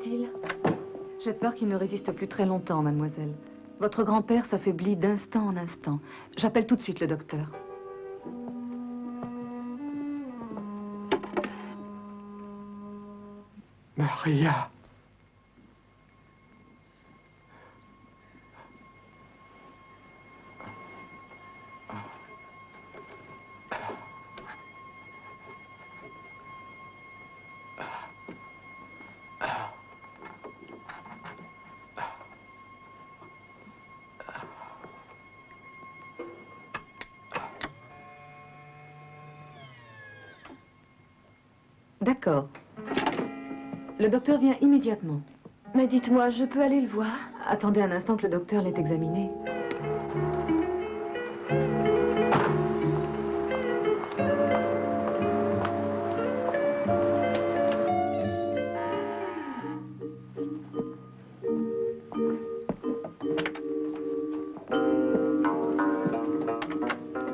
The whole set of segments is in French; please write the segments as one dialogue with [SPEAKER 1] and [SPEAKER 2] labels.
[SPEAKER 1] fait-il?
[SPEAKER 2] J'ai peur qu'il ne résiste plus très longtemps, mademoiselle. Votre grand-père s'affaiblit d'instant en instant. J'appelle tout de suite le docteur.
[SPEAKER 3] Maria.
[SPEAKER 2] D'accord. Le docteur vient immédiatement.
[SPEAKER 1] Mais dites-moi, je peux aller le voir?
[SPEAKER 2] Attendez un instant que le docteur l'ait examiné.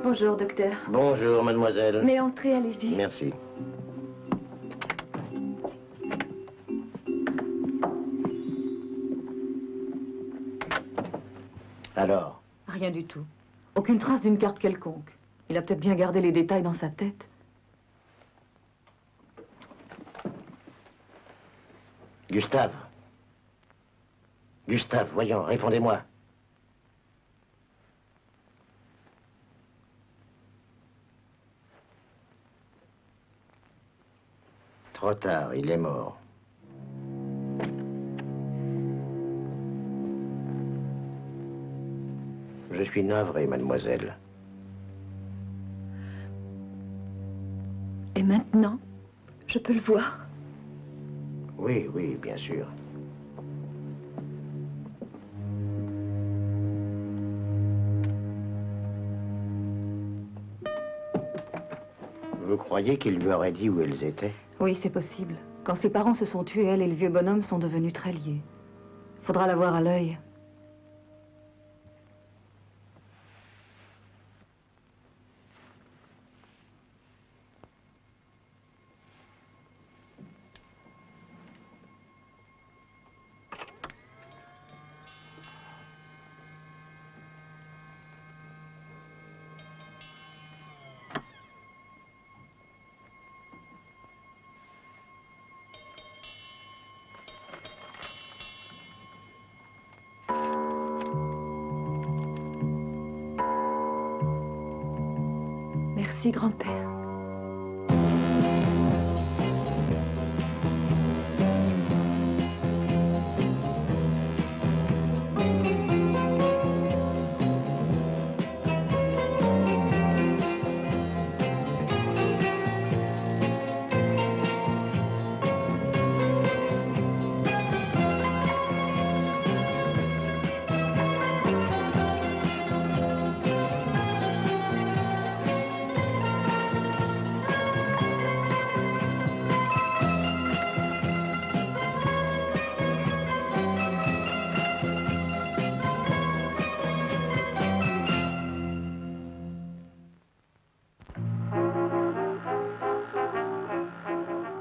[SPEAKER 1] Bonjour, docteur.
[SPEAKER 4] Bonjour, mademoiselle.
[SPEAKER 1] Mais entrez, allez-y.
[SPEAKER 4] Merci. Alors?
[SPEAKER 2] Rien du tout. Aucune trace d'une carte quelconque. Il a peut-être bien gardé les détails dans sa tête.
[SPEAKER 4] Gustave. Gustave, voyons, répondez-moi. Trop tard, il est mort. Je suis navré, mademoiselle.
[SPEAKER 1] Et maintenant, je peux le voir?
[SPEAKER 4] Oui, oui, bien sûr. Vous croyez qu'il lui aurait dit où elles étaient?
[SPEAKER 2] Oui, c'est possible. Quand ses parents se sont tués, elle et le vieux bonhomme sont devenus très liés. Faudra la voir à l'œil.
[SPEAKER 1] Merci, grand-père.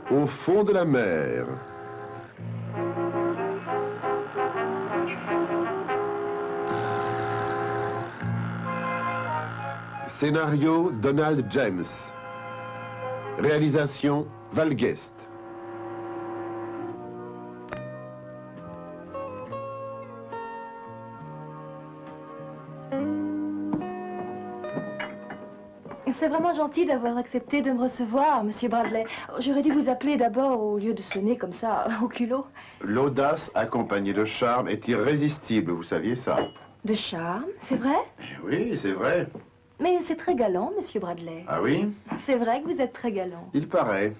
[SPEAKER 5] Au fond de la mer. Scénario Donald James. Réalisation Val Guest.
[SPEAKER 1] C'est vraiment gentil d'avoir accepté de me recevoir, Monsieur Bradley. J'aurais dû vous appeler d'abord au lieu de sonner comme ça, au culot.
[SPEAKER 5] L'audace accompagnée de charme est irrésistible, vous saviez ça?
[SPEAKER 1] De charme, c'est vrai?
[SPEAKER 5] Oui, c'est vrai.
[SPEAKER 1] Mais c'est très galant, Monsieur Bradley.
[SPEAKER 5] Ah oui?
[SPEAKER 1] C'est vrai que vous êtes très galant.
[SPEAKER 5] Il paraît.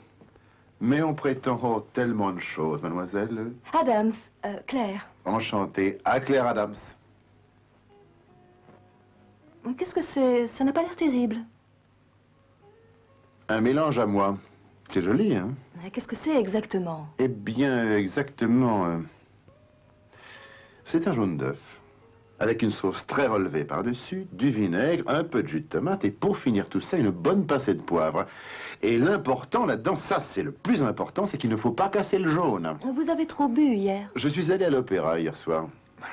[SPEAKER 5] Mais on prétend tellement de choses, mademoiselle.
[SPEAKER 1] Adams, Claire.
[SPEAKER 5] Enchanté. À Claire Adams.
[SPEAKER 1] Qu'est-ce que c'est? Ça n'a pas l'air terrible.
[SPEAKER 5] Un mélange à moi. C'est joli, hein?
[SPEAKER 1] Qu'est-ce que c'est exactement?
[SPEAKER 5] Eh bien, exactement... c'est un jaune d'œuf. avec une sauce très relevée par-dessus, du vinaigre, un peu de jus de tomate, et pour finir tout ça, une bonne pincée de poivre. Et l'important là-dedans, ça c'est le plus important, c'est qu'il ne faut pas casser le jaune.
[SPEAKER 1] Vous avez trop bu hier.
[SPEAKER 5] Je suis allé à l'opéra hier soir.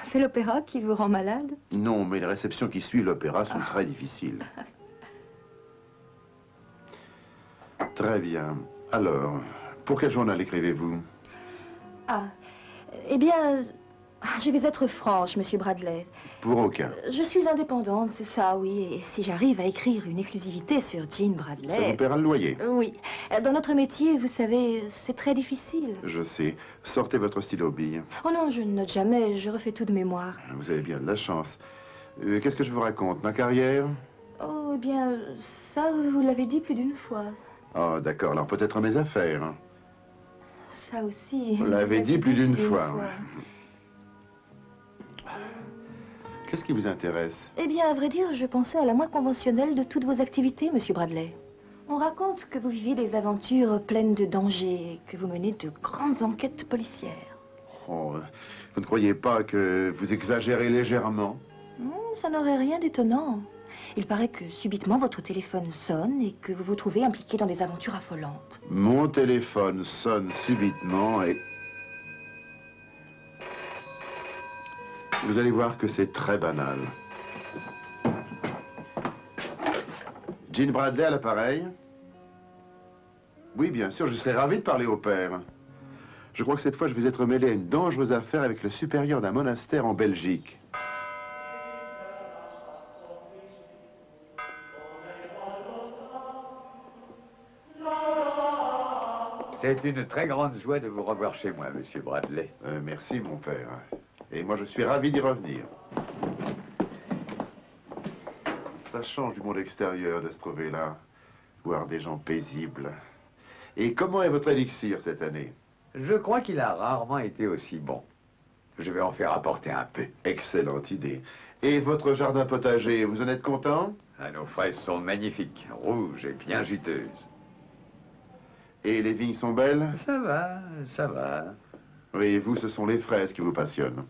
[SPEAKER 1] C'est l'opéra qui vous rend malade?
[SPEAKER 5] Non, mais les réceptions qui suivent l'opéra sont très difficiles. Très bien. Alors, pour quel journal écrivez-vous?
[SPEAKER 1] Ah, eh bien, je vais être franche, Monsieur Bradley.
[SPEAKER 5] Pour aucun.
[SPEAKER 1] Je suis indépendante, c'est ça, oui. Et si j'arrive à écrire une exclusivité sur Jean Bradley...
[SPEAKER 5] Ça vous paiera le loyer.
[SPEAKER 1] Oui. Dans notre métier, vous savez, c'est très difficile.
[SPEAKER 5] Je sais. Sortez votre stylo bille.
[SPEAKER 1] Oh non, je ne note jamais, je refais tout de mémoire.
[SPEAKER 5] Vous avez bien de la chance. Qu'est-ce que je vous raconte? Ma carrière?
[SPEAKER 1] Oh, eh bien, ça, vous l'avez dit plus d'une fois.
[SPEAKER 5] Oh, d'accord. Alors peut-être mes affaires.
[SPEAKER 1] Ça aussi.
[SPEAKER 5] Vous l'avez dit plus d'une fois. Qu'est-ce qui vous intéresse?
[SPEAKER 1] Eh bien, à vrai dire, je pensais à la moins conventionnelle de toutes vos activités, Monsieur Bradley. On raconte que vous vivez des aventures pleines de dangers, que vous menez de grandes enquêtes policières.
[SPEAKER 5] Oh, vous ne croyez pas que vous exagérez légèrement?
[SPEAKER 1] Ça n'aurait rien d'étonnant. Il paraît que subitement votre téléphone sonne et que vous vous trouvez impliqué dans des aventures affolantes.
[SPEAKER 5] Mon téléphone sonne subitement et... Vous allez voir que c'est très banal. Jean Bradley à l'appareil? Oui, bien sûr, je serais ravi de parler au père. Je crois que cette fois, je vais être mêlé à une dangereuse affaire avec le supérieur d'un monastère en Belgique.
[SPEAKER 3] C'est une très grande joie de vous revoir chez moi, Monsieur Bradley.
[SPEAKER 5] Merci, mon père. Et moi, je suis ravi d'y revenir. Ça change du monde extérieur de se trouver là, voir des gens paisibles. Et comment est votre élixir cette année?
[SPEAKER 3] Je crois qu'il a rarement été aussi bon. Je vais en faire apporter un peu.
[SPEAKER 5] Excellente idée. Et votre jardin potager, vous en êtes content?
[SPEAKER 3] Ah, nos fraises sont magnifiques, rouges et bien juteuses.
[SPEAKER 5] Et les vignes sont belles?
[SPEAKER 3] Ça va, ça va.
[SPEAKER 5] Oui, vous, ce sont les fraises qui vous passionnent.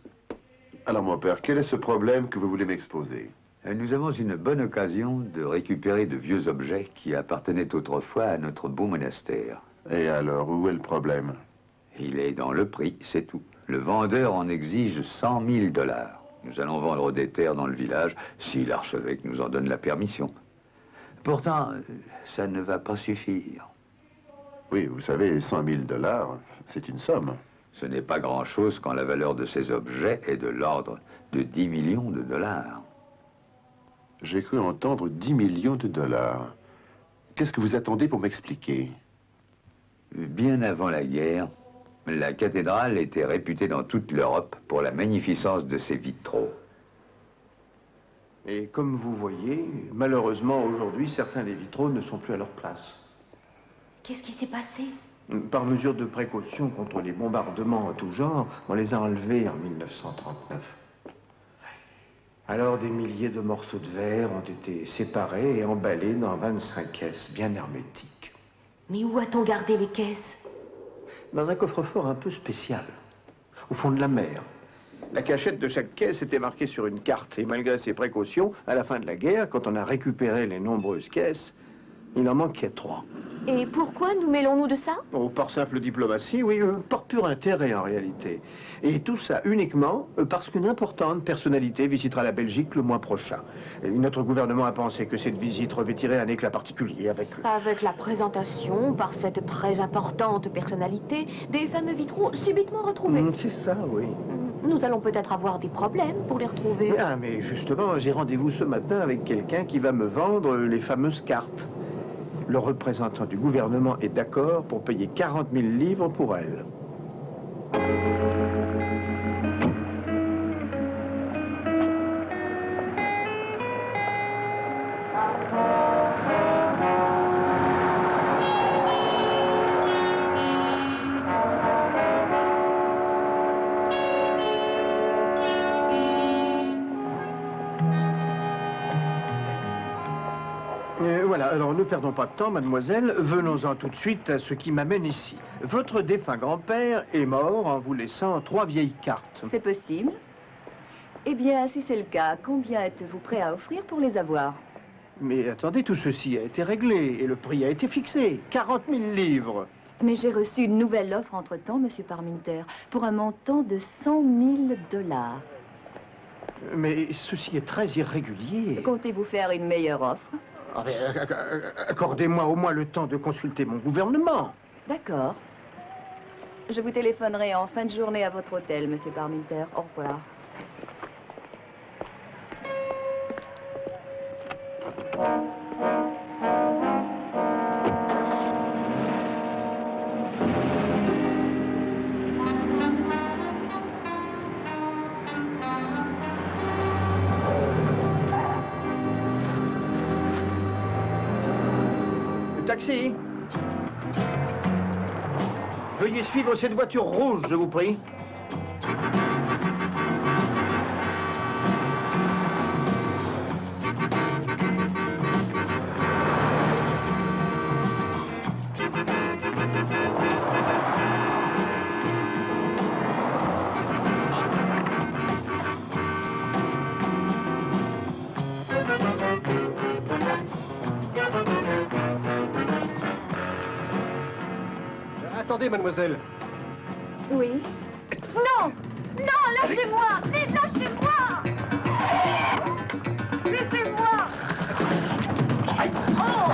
[SPEAKER 5] Alors, mon père, quel est ce problème que vous voulez m'exposer?
[SPEAKER 3] Nous avons une bonne occasion de récupérer de vieux objets qui appartenaient autrefois à notre beau monastère.
[SPEAKER 5] Et alors, où est le problème?
[SPEAKER 3] Il est dans le prix, c'est tout. Le vendeur en exige 100 000 $. Nous allons vendre des terres dans le village si l'archevêque nous en donne la permission. Pourtant, ça ne va pas suffire.
[SPEAKER 5] Oui, vous savez, 100 000 $, c'est une somme.
[SPEAKER 3] Ce n'est pas grand-chose quand la valeur de ces objets est de l'ordre de 10 millions de $.
[SPEAKER 5] J'ai cru entendre 10 millions de $. Qu'est-ce que vous attendez pour m'expliquer?
[SPEAKER 3] Bien avant la guerre, la cathédrale était réputée dans toute l'Europe pour la magnificence de ses vitraux.
[SPEAKER 6] Et comme vous voyez, malheureusement, aujourd'hui, certains des vitraux ne sont plus à leur place.
[SPEAKER 1] Qu'est-ce qui s'est passé?
[SPEAKER 6] Par mesure de précaution contre les bombardements en tout genre, on les a enlevés en 1939. Alors, des milliers de morceaux de verre ont été séparés et emballés dans 25 caisses bien hermétiques.
[SPEAKER 1] Mais où a-t-on gardé les caisses?
[SPEAKER 6] Dans un coffre-fort un peu spécial, au fond de la mer. La cachette de chaque caisse était marquée sur une carte. Et malgré ces précautions, à la fin de la guerre, quand on a récupéré les nombreuses caisses, il en manquait 3.
[SPEAKER 1] Et pourquoi nous mêlons-nous de ça?
[SPEAKER 6] Oh, par simple diplomatie, oui, par pur intérêt en réalité. Et tout ça uniquement parce qu'une importante personnalité visitera la Belgique le mois prochain. Et notre gouvernement a pensé que cette visite revêtirait un éclat particulier avec...
[SPEAKER 7] Avec la présentation, par cette très importante personnalité, des fameux vitraux subitement retrouvés.
[SPEAKER 6] C'est ça, oui.
[SPEAKER 7] Nous allons peut-être avoir des problèmes pour les retrouver.
[SPEAKER 6] Ah, mais justement, j'ai rendez-vous ce matin avec quelqu'un qui va me vendre les fameuses cartes. Le représentant du gouvernement est d'accord pour payer 40 000 livres pour elle. Voilà, alors ne perdons pas de temps, mademoiselle. Venons-en tout de suite à ce qui m'amène ici. Votre défunt grand-père est mort en vous laissant 3 vieilles cartes.
[SPEAKER 7] C'est possible.
[SPEAKER 8] Eh bien, si c'est le cas, combien êtes-vous prêt à offrir pour les avoir?
[SPEAKER 6] Mais attendez, tout ceci a été réglé et le prix a été fixé. 40 000 livres.
[SPEAKER 8] Mais j'ai reçu une nouvelle offre entre-temps, Monsieur Parminter, pour un montant de 100 000 $.
[SPEAKER 6] Mais ceci est très irrégulier.
[SPEAKER 8] Comptez-vous faire une meilleure offre?
[SPEAKER 6] Ah, mais, accordez-moi au moins le temps de consulter mon gouvernement.
[SPEAKER 8] D'accord. Je vous téléphonerai en fin de journée à votre hôtel, Monsieur Parminter. Au revoir.
[SPEAKER 6] Taxi. Veuillez suivre cette voiture rouge, je vous prie.
[SPEAKER 9] Attendez, mademoiselle.
[SPEAKER 8] Oui. Non! Non, lâchez-moi! Mais lâchez-moi! Laissez-moi! Oh!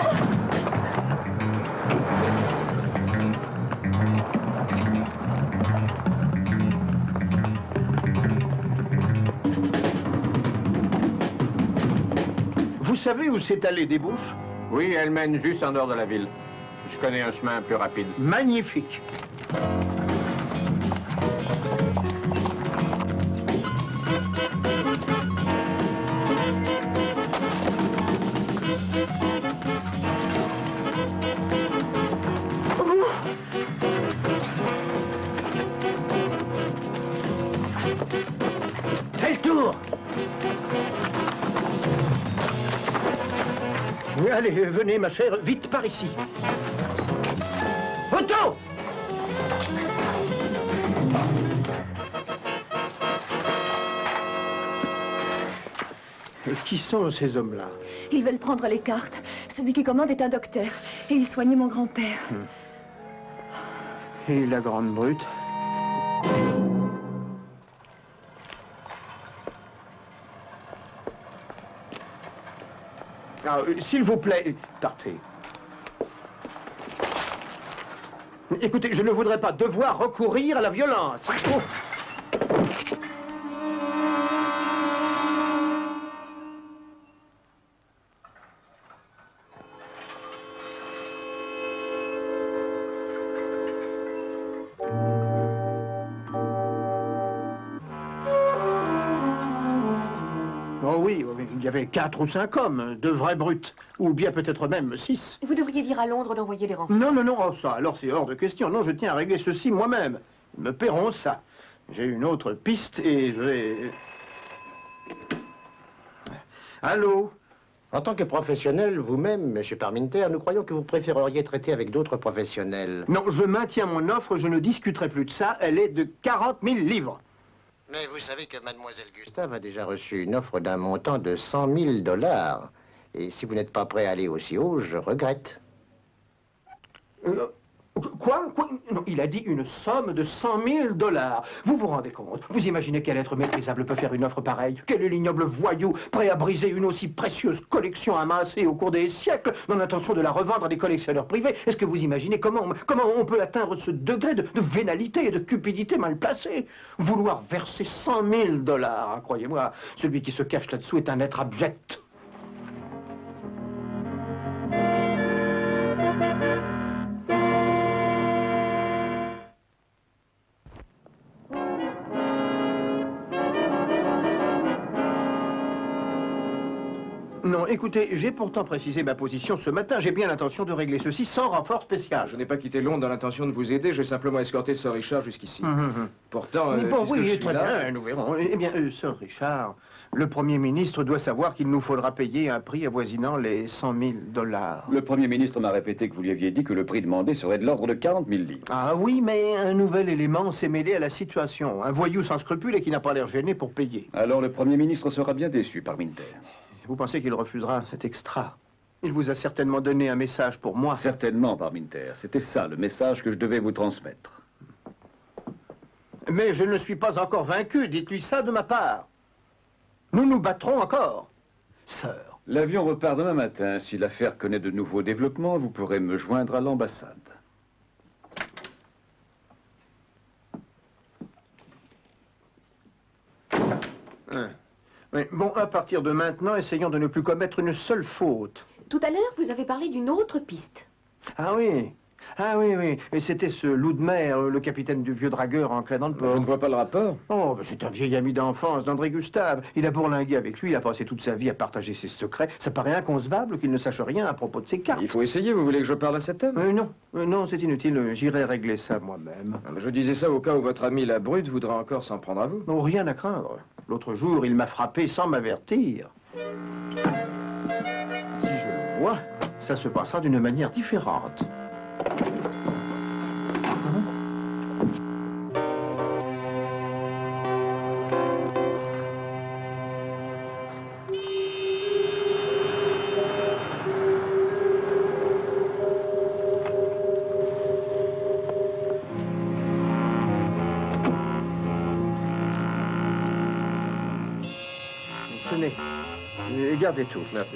[SPEAKER 6] Vous savez où s'est allée des Bouches?
[SPEAKER 4] Oui, elle mène juste en dehors de la ville. Je connais un chemin plus rapide.
[SPEAKER 6] Magnifique. Fais le tour. Allez, venez, ma chère, vite par ici. Auto! Qui sont ces hommes-là?
[SPEAKER 8] Ils veulent prendre les cartes. Celui qui commande est un docteur. Et il soignait mon grand-père.
[SPEAKER 6] Et la grande brute? Ah, s'il vous plaît, partez. Écoutez, je ne voudrais pas devoir recourir à la violence. Oh. Oh oui, il y avait 4 ou 5 hommes, de vrais brutes, ou bien peut-être même 6.
[SPEAKER 7] Vous devriez dire à Londres d'envoyer les renforts.
[SPEAKER 6] Non, non, non, oh, ça, alors c'est hors de question. Non, je tiens à régler ceci moi-même. Ils me paieront ça. J'ai une autre piste et je vais... Allô?
[SPEAKER 4] En tant que professionnel, vous-même, Monsieur Parminter, nous croyons que vous préféreriez traiter avec d'autres professionnels.
[SPEAKER 6] Non, je maintiens mon offre, je ne discuterai plus de ça. Elle est de 40 000 livres.
[SPEAKER 4] Mais vous savez que Mademoiselle Gustave a déjà reçu une offre d'un montant de 100 000 $. Et si vous n'êtes pas prêt à aller aussi haut, je regrette.
[SPEAKER 6] Quoi? Non, il a dit une somme de 100 000 $. Vous vous rendez compte? Vous imaginez quel être maîtrisable peut faire une offre pareille? Quel est l'ignoble voyou prêt à briser une aussi précieuse collection amassée au cours des siècles dans l'intention de la revendre à des collectionneurs privés? Est-ce que vous imaginez comment on peut atteindre ce degré de vénalité et de cupidité mal placée? Vouloir verser 100 000 $, croyez-moi, celui qui se cache là-dessous est un être abject. Non, écoutez, j'ai pourtant précisé ma position ce matin. J'ai bien l'intention de régler ceci sans renfort spécial.
[SPEAKER 9] Je n'ai pas quitté Londres dans l'intention de vous aider, j'ai simplement escorté Sir Richard jusqu'ici. Pourtant,
[SPEAKER 6] Mais bon,
[SPEAKER 9] puisque je
[SPEAKER 6] oui,
[SPEAKER 9] suis
[SPEAKER 6] très
[SPEAKER 9] là...
[SPEAKER 6] bien, nous verrons. Eh bien, Sir Richard, le Premier ministre doit savoir qu'il nous faudra payer un prix avoisinant les 100 000 $.
[SPEAKER 10] Le Premier ministre m'a répété que vous lui aviez dit que le prix demandé serait de l'ordre de 40 000 livres.
[SPEAKER 6] Ah oui, mais un nouvel élément s'est mêlé à la situation. Un voyou sans scrupules et qui n'a pas l'air gêné pour payer.
[SPEAKER 10] Alors le Premier ministre sera bien déçu, Parminter.
[SPEAKER 6] Vous pensez qu'il refusera cet extra? Il vous a certainement donné un message pour moi.
[SPEAKER 10] Certainement, Parminter. C'était ça, le message que je devais vous transmettre.
[SPEAKER 6] Mais je ne suis pas encore vaincu, dites-lui ça de ma part. Nous nous battrons encore, sœur.
[SPEAKER 10] L'avion repart demain matin. Si l'affaire connaît de nouveaux développements, vous pourrez me joindre à l'ambassade.
[SPEAKER 6] Oui, bon, à partir de maintenant, essayons de ne plus commettre une seule faute.
[SPEAKER 7] Tout à l'heure, vous avez parlé d'une autre piste.
[SPEAKER 6] Ah oui. Ah oui, oui. Et c'était ce loup de mer, le capitaine du vieux dragueur ancré dans le port.
[SPEAKER 9] Je ne vois pas le rapport.
[SPEAKER 6] Oh, ben c'est un vieil ami d'enfance d'André Gustave. Il a bourlingué avec lui, il a passé toute sa vie à partager ses secrets. Ça paraît inconcevable qu'il ne sache rien à propos de ses cartes.
[SPEAKER 9] Il faut essayer, vous voulez que je parle à cet homme?
[SPEAKER 6] Non, non, c'est inutile. J'irai régler ça moi-même.
[SPEAKER 9] Je disais ça au cas où votre ami la brute voudra encore s'en prendre à vous.
[SPEAKER 6] Non, rien à craindre. L'autre jour, il m'a frappé sans m'avertir. Si je le vois, ça se passera d'une manière différente. Tenez, et gardez tout. Merci.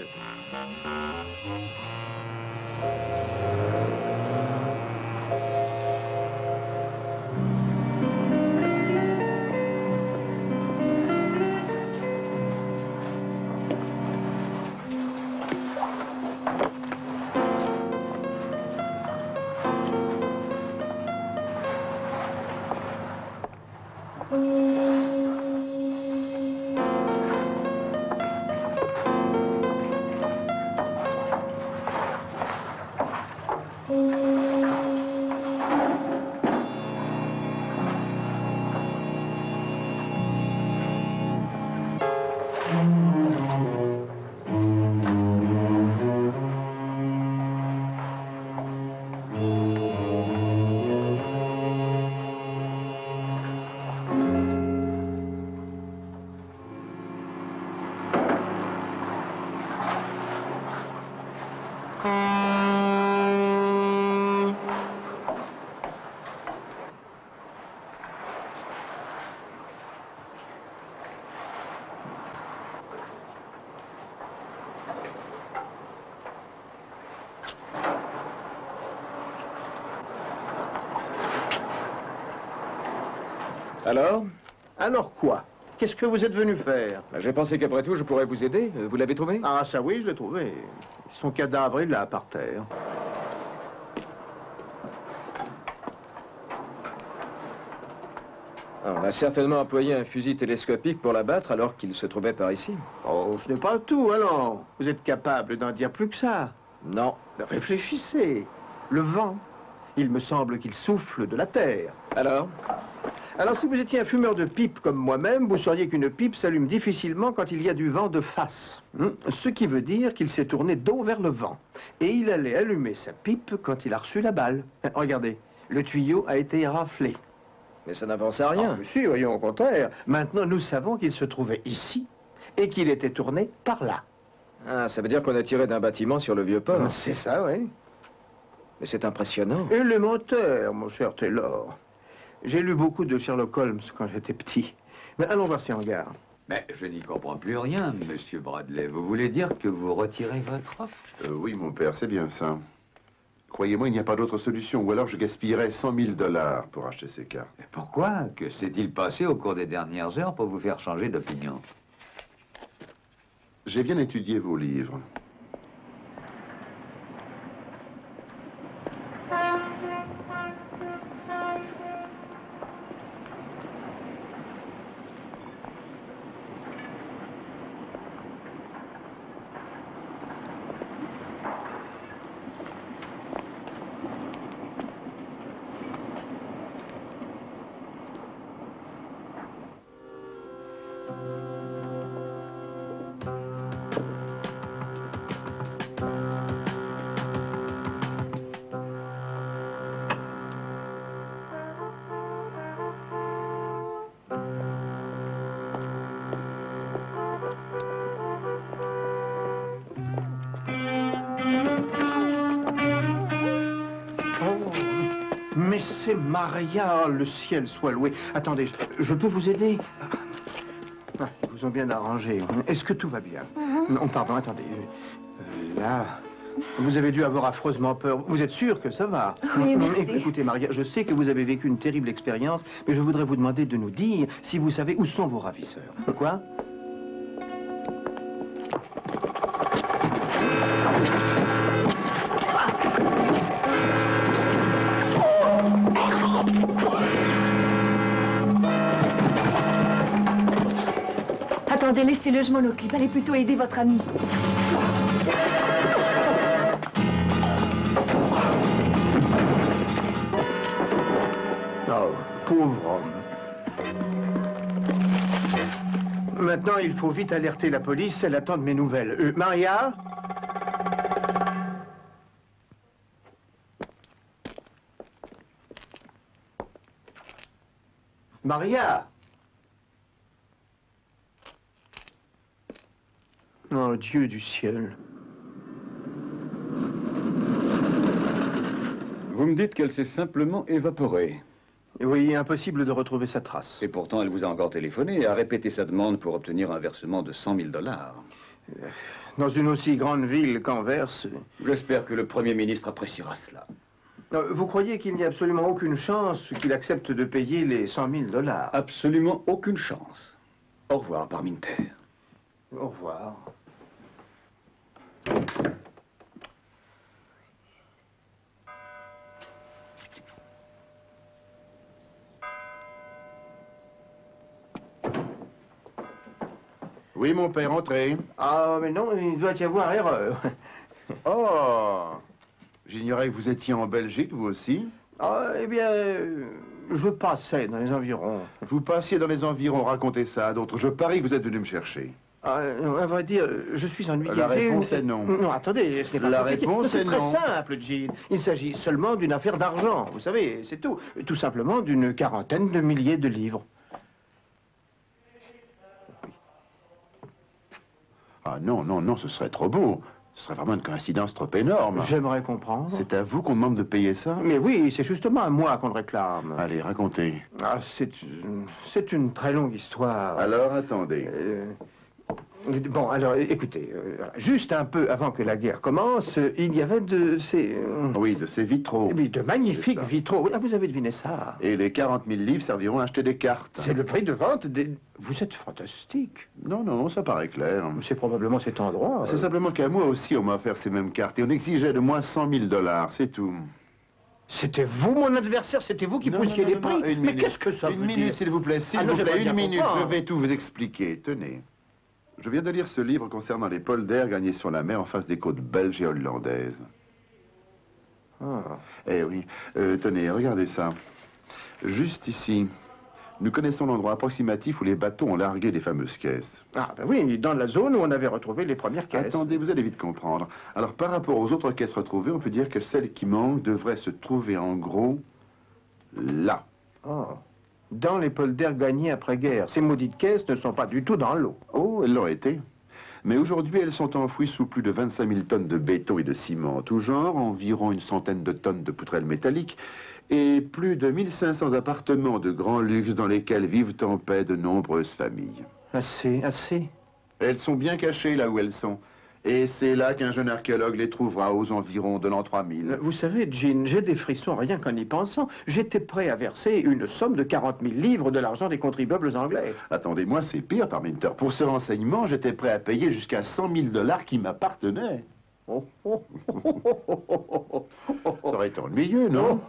[SPEAKER 9] Alors?
[SPEAKER 6] Alors quoi? Qu'est-ce que vous êtes venu faire?
[SPEAKER 9] J'ai pensé qu'après tout, je pourrais vous aider. Vous l'avez trouvé?
[SPEAKER 6] Ah, ça oui, je l'ai trouvé. Son cadavre est là, par terre.
[SPEAKER 9] Ah, on a certainement employé un fusil télescopique pour l'abattre alors qu'il se trouvait par ici.
[SPEAKER 6] Oh, ce n'est pas tout, alors. Vous êtes capable d'en dire plus que ça.
[SPEAKER 9] Non.
[SPEAKER 6] Réfléchissez. Le vent, il me semble qu'il souffle de la terre.
[SPEAKER 9] Alors?
[SPEAKER 6] Alors, si vous étiez un fumeur de pipe comme moi-même, vous sauriez qu'une pipe s'allume difficilement quand il y a du vent de face. Ce qui veut dire qu'il s'est tourné dos vers le vent. Et il allait allumer sa pipe quand il a reçu la balle. Regardez, le tuyau a été raflé.
[SPEAKER 9] Mais ça n'avance à rien.
[SPEAKER 6] Ah, mais si, voyons, au contraire. Maintenant, nous savons qu'il se trouvait ici et qu'il était tourné par là.
[SPEAKER 9] Ah, ça veut dire qu'on a tiré d'un bâtiment sur le vieux port.
[SPEAKER 6] C'est ça, oui.
[SPEAKER 9] Mais c'est impressionnant.
[SPEAKER 6] Élémentaire, mon cher Taylor. J'ai lu beaucoup de Sherlock Holmes quand j'étais petit. Mais allons voir ces hangars.
[SPEAKER 3] Mais je n'y comprends plus rien, monsieur Bradley. Vous voulez dire que vous retirez votre offre?
[SPEAKER 5] Oui, mon père, c'est bien ça. Croyez-moi, il n'y a pas d'autre solution. Ou alors je gaspillerais 100 000 $ pour acheter ces cartes.
[SPEAKER 3] Mais pourquoi? Que s'est-il passé au cours des dernières heures pour vous faire changer d'opinion?
[SPEAKER 5] J'ai bien étudié vos livres.
[SPEAKER 6] Mais c'est Maria, le ciel soit loué. Attendez, je peux vous aider? Ah, ils vous ont bien arrangé. Est-ce que tout va bien? Non, pardon, attendez. Là, vous avez dû avoir affreusement peur. Vous êtes sûr que ça va?
[SPEAKER 7] Oui, merci.
[SPEAKER 6] Écoutez, Maria, je sais que vous avez vécu une terrible expérience, mais je voudrais vous demander de nous dire si vous savez où sont vos ravisseurs. Quoi?
[SPEAKER 7] Attendez, laissez-le, je m'en occupe. Allez plutôt aider votre ami.
[SPEAKER 6] Oh, pauvre homme. Maintenant, il faut vite alerter la police. Elle attend de mes nouvelles. Maria? Maria? Oh, Dieu du ciel.
[SPEAKER 10] Vous me dites qu'elle s'est simplement évaporée.
[SPEAKER 6] Oui, impossible de retrouver sa trace.
[SPEAKER 10] Et pourtant, elle vous a encore téléphoné et a répété sa demande pour obtenir un versement de 100 000 $.
[SPEAKER 6] Dans une aussi grande ville qu'Anvers...
[SPEAKER 10] J'espère que le Premier ministre appréciera cela.
[SPEAKER 6] Vous croyez qu'il n'y a absolument aucune chance qu'il accepte de payer les 100 000 $?
[SPEAKER 10] Absolument aucune chance. Au revoir, Parminter.
[SPEAKER 6] Au revoir.
[SPEAKER 5] Oui, mon père, entrez.
[SPEAKER 6] Ah, mais non, il doit y avoir erreur.
[SPEAKER 5] Oh! J'ignorais que vous étiez en Belgique, vous aussi.
[SPEAKER 6] Ah, eh bien, je passais dans les environs.
[SPEAKER 5] Vous passiez dans les environs, racontez ça à d'autres. Je parie que vous êtes venu me chercher.
[SPEAKER 6] Ah, à vrai dire, je suis ennuyé.
[SPEAKER 5] La réponse est non.
[SPEAKER 6] Non, attendez, ce n'est pas
[SPEAKER 5] La
[SPEAKER 6] compliqué.
[SPEAKER 5] réponse est non.
[SPEAKER 6] C'est très simple, Jean. Il s'agit seulement d'une affaire d'argent, vous savez, c'est tout. Tout simplement d'une quarantaine de milliers de livres.
[SPEAKER 5] Ah non, non, non, ce serait trop beau. Ce serait vraiment une coïncidence trop énorme.
[SPEAKER 6] J'aimerais comprendre.
[SPEAKER 5] C'est à vous qu'on demande de payer ça?
[SPEAKER 6] Mais oui, c'est justement à moi qu'on le réclame.
[SPEAKER 5] Allez, racontez.
[SPEAKER 6] Ah, c'est une très longue histoire.
[SPEAKER 5] Alors, attendez.
[SPEAKER 6] Bon, alors, écoutez, juste un peu avant que la guerre commence, il y avait de ces...
[SPEAKER 5] Oui, de ces vitraux.
[SPEAKER 6] Oui, de magnifiques vitraux. Ah, vous avez deviné ça.
[SPEAKER 5] Et les 40 000 livres serviront à acheter des cartes.
[SPEAKER 6] C'est le prix de vente des... Vous êtes fantastique.
[SPEAKER 5] Non, non, ça paraît clair.
[SPEAKER 6] C'est probablement cet endroit.
[SPEAKER 5] C'est simplement qu'à moi aussi, on m'a offert ces mêmes cartes. Et on exigeait de moi 100 000 $, c'est tout.
[SPEAKER 6] C'était vous, mon adversaire, c'était vous qui poussiez les prix. Mais qu'est-ce que ça veut dire?
[SPEAKER 5] Une minute, s'il vous plaît, s'il vous plaît, une minute. Je vais tout vous expliquer. Tenez. Je viens de lire ce livre concernant les polders gagnés sur la mer en face des côtes belges et hollandaises.
[SPEAKER 6] Ah.
[SPEAKER 5] Eh oui. Tenez, regardez ça. Juste ici, nous connaissons l'endroit approximatif où les bateaux ont largué les fameuses caisses.
[SPEAKER 6] Ah, ben oui, dans la zone où on avait retrouvé les premières caisses.
[SPEAKER 5] Attendez, vous allez vite comprendre. Alors, par rapport aux autres caisses retrouvées, on peut dire que celle qui manque devrait se trouver en gros là.
[SPEAKER 6] Oh. Dans les polders gagnés après-guerre. Ces maudites caisses ne sont pas du tout dans l'eau.
[SPEAKER 5] Oh, elles l'ont été. Mais aujourd'hui, elles sont enfouies sous plus de 25 000 tonnes de béton et de ciment en tout genre, environ une centaine de tonnes de poutrelles métalliques, et plus de 1500 appartements de grand luxe dans lesquels vivent en paix de nombreuses familles.
[SPEAKER 6] Assez.
[SPEAKER 5] Elles sont bien cachées là où elles sont. Et c'est là qu'un jeune archéologue les trouvera aux environs de l'an 3000.
[SPEAKER 6] Vous savez, Jean, j'ai des frissons rien qu'en y pensant. J'étais prêt à verser une somme de 40 000 livres de l'argent des contribuables anglais.
[SPEAKER 5] Attendez-moi, c'est pire, Parminter. Pour ce renseignement, j'étais prêt à payer jusqu'à 100 000 $ qui m'appartenaient.
[SPEAKER 6] Oh.
[SPEAKER 5] Ça aurait été ennuyeux, non?